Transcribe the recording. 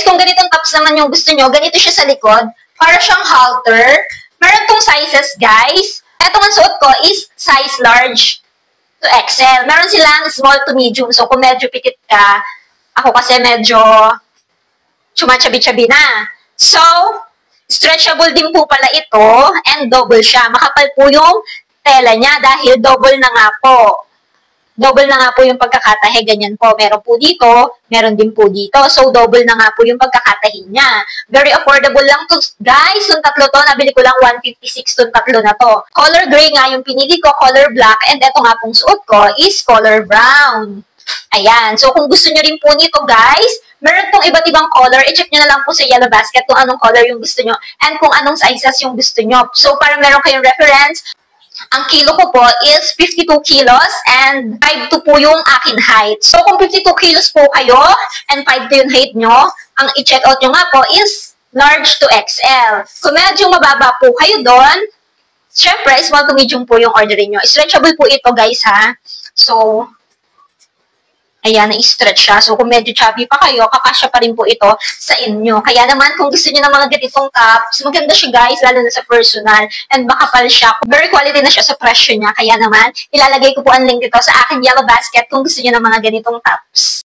kung ganitong tops naman yung gusto nyo, ganito siya sa likod. Para siyang halter. Meron tong sizes, guys. Etong ang suot ko is size large to XL. Meron silang small to medium. So, kung medyo pitit ka, ako kasi medyo chumachabi-chabi na. So, stretchable din po pala ito and double siya. Makapal po yung tela niya dahil double na nga po. Double na nga po yung pagkakatahe. Ganyan po. Meron po dito, meron din po dito. So, double na nga po yung pagkakatahe niya. Very affordable lang to, guys. Yung tatlo to, nabili ko lang 156 yung tatlo na to. Color gray nga yung pinili ko, color black, and eto nga pong suot ko is color brown. Ayan. So, kung gusto nyo rin po nito, guys, meron tong iba't ibang color. I-check nyo na lang po sa Yellow Basket kung anong color yung gusto nyo and kung anong sizes yung gusto nyo. So, para meron kayong reference, ang kilo ko po is 52 kilos and 5'2 po yung akin height. So, kung 52 kilos po kayo and 5'2 yung height nyo, ang i-check out nyo nga po is large to XL. Kung medyo mababa po kayo doon, syempre, small to medium po yung orderin nyo. Stretchable po ito, guys, ha? So, ayan, na-stretch siya. So, kung medyo chubby pa kayo, kakasya pa rin po ito sa inyo. Kaya naman, kung gusto niyo ng mga ganitong tops, maganda siya, guys, lalo na sa personal. And makapal siya. Very quality na siya sa presyo niya. Kaya naman, ilalagay ko po ang link dito sa aking Yellow Basket kung gusto niyo ng mga ganitong tops.